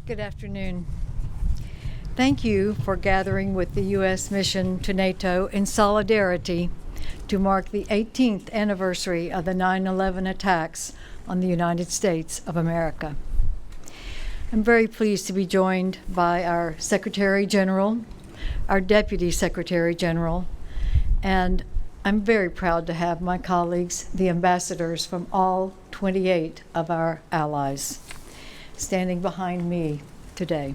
Good afternoon. Thank you for gathering with the U.S. mission to NATO in solidarity to mark the 18th anniversary of the 9/11 attacks on the United States of America. I'm very pleased to be joined by our Secretary General, our Deputy Secretary General, and I'm very proud to have my colleagues, the ambassadors from all 28 of our allies, standing behind me today.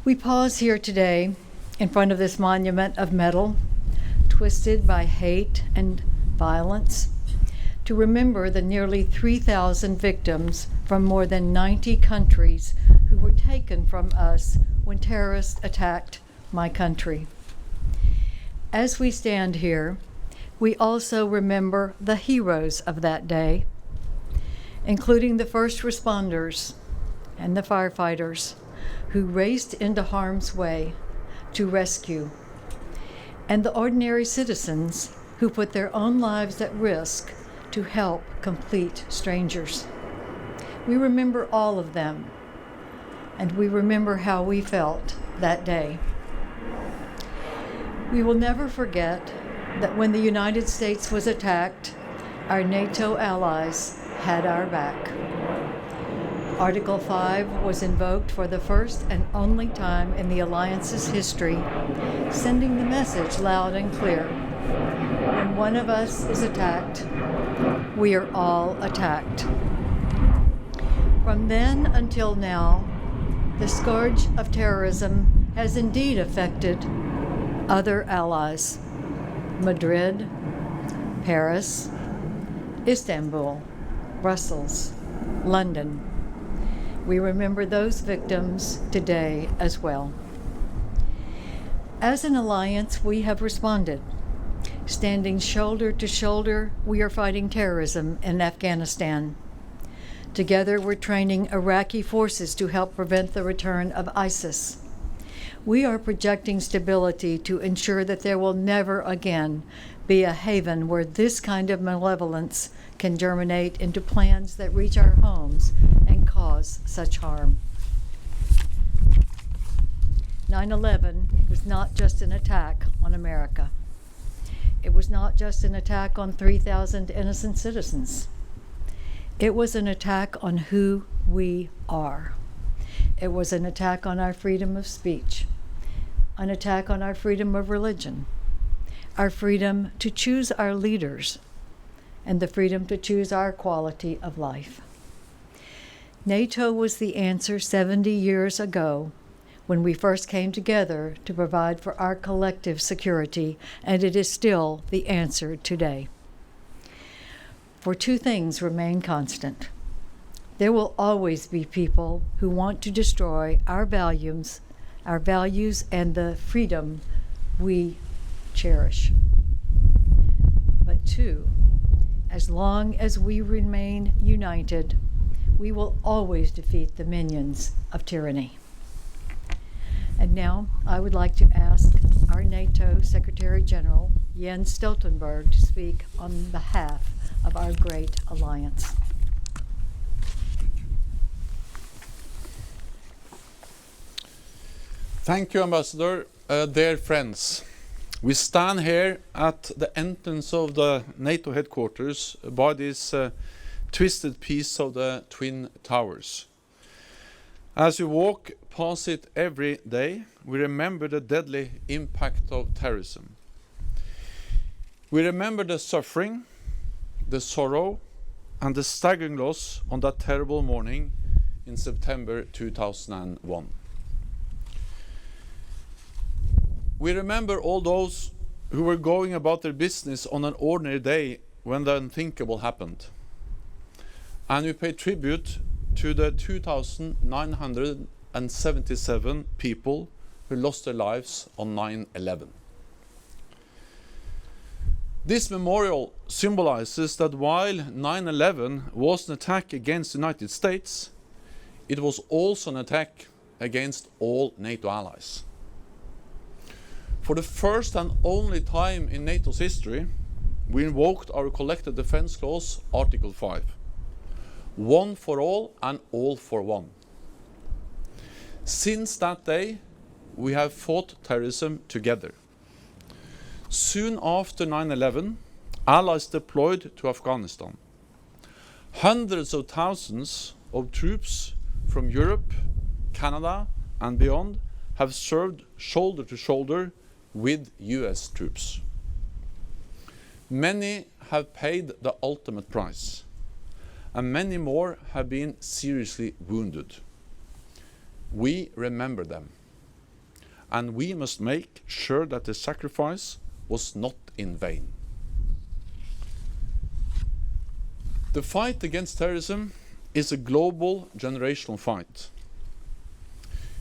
We pause here today in front of this monument of metal, twisted by hate and violence, to remember the nearly 3,000 victims from more than 90 countries who were taken from us when terrorists attacked my country. As we stand here, we also remember the heroes of that day, including the first responders and the firefighters who raced into harm's way to rescue, and the ordinary citizens who put their own lives at risk to help complete strangers. We remember all of them, and we remember how we felt that day. We will never forget that when the United States was attacked, our NATO allies had our back. Article 5 was invoked for the first and only time in the alliance's history, sending the message loud and clear. When one of us is attacked, we are all attacked. From then until now, the scourge of terrorism has indeed affected other allies: Madrid, Paris, Istanbul, Brussels, London. We remember those victims today as well. As an alliance, we have responded. Standing shoulder to shoulder, we are fighting terrorism in Afghanistan. Together, we're training Iraqi forces to help prevent the return of ISIS. We are projecting stability to ensure that there will never again be a haven where this kind of malevolence can germinate into plans that reach our homes and cause such harm. 9/11 was not just an attack on America. It was not just an attack on 3,000 innocent citizens. It was an attack on who we are. It was an attack on our freedom of speech, an attack on our freedom of religion, our freedom to choose our leaders, and the freedom to choose our quality of life. NATO was the answer 70 years ago when we first came together to provide for our collective security, and it is still the answer today. For two things remain constant. There will always be people who want to destroy our values and the freedom we cherish. But two, as long as we remain united, we will always defeat the minions of tyranny. And now I would like to ask our NATO Secretary General, Jens Stoltenberg, to speak on behalf of our great alliance. Thank you, Ambassador. Dear friends, we stand here at the entrance of the NATO headquarters by this twisted piece of the Twin Towers. As we walk past it every day, we remember the deadly impact of terrorism. We remember the suffering, the sorrow, and the staggering loss on that terrible morning in September 2001. We remember all those who were going about their business on an ordinary day when the unthinkable happened. And we pay tribute to the 2,977 people who lost their lives on 9/11. This memorial symbolizes that while 9/11 was an attack against the United States, it was also an attack against all NATO allies. For the first and only time in NATO's history, we invoked our collective defense clause, Article 5. one for all for one. Since that day, we have fought terrorism together. Soon after 9/11, Allies deployed to Afghanistan. Hundreds of thousands of troops from Europe, Canada, and beyond have served shoulder to shoulder with US troops. Many have paid the ultimate price, and many more have been seriously wounded. We remember them, and we must make sure that the sacrifice was not in vain. The fight against terrorism is a global generational fight.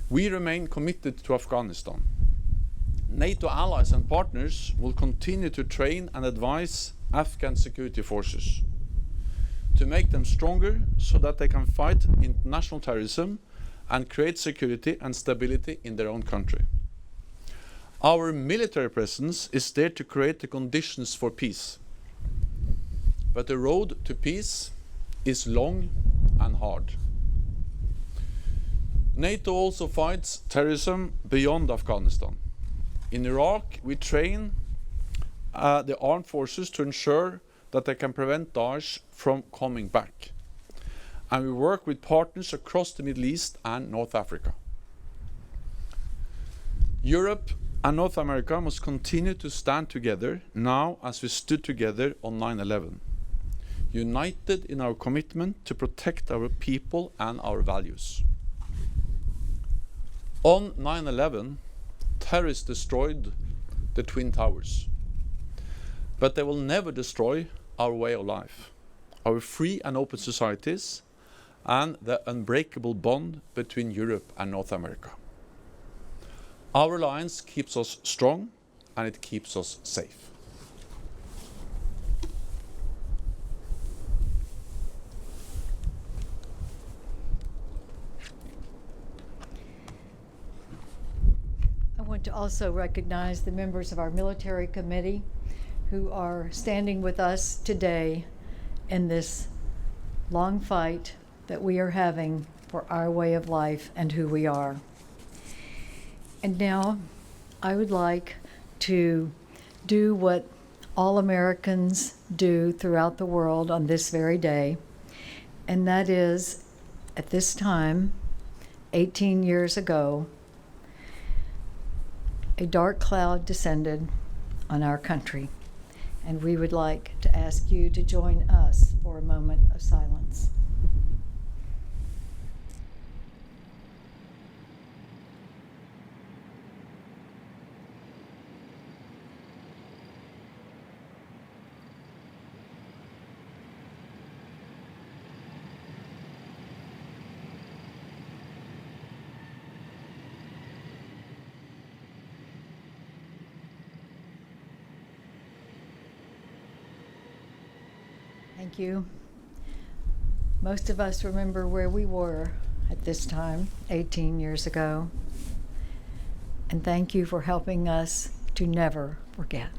We remain committed to Afghanistan. NATO allies and partners will continue to train and advise Afghan security forces to make them stronger so that they can fight international terrorism and create security and stability in their own country. Our military presence is there to create the conditions for peace. But the road to peace is long and hard. NATO also fights terrorism beyond Afghanistan. In Iraq, we train the armed forces to ensure that they can prevent Daesh from coming back. And we work with partners across the Middle East and North Africa. Europe and North America must continue to stand together now as we stood together on 9/11, united in our commitment to protect our people and our values. On 9/11, terrorists destroyed the Twin Towers, but they will never destroy our way of life, our free and open societies, and the unbreakable bond between Europe and North America. Our alliance keeps us strong and it keeps us safe. I want to also recognize the members of our military committee who are standing with us today in this long fight that we are having for our way of life and who we are. And now I would like to do what all Americans do throughout the world on this very day, and that is, at this time, 18 years ago, a dark cloud descended on our country, and we would like to ask you to join us for a moment of silence. Thank you. Most of us remember where we were at this time, 18 years ago. And thank you for helping us to never forget.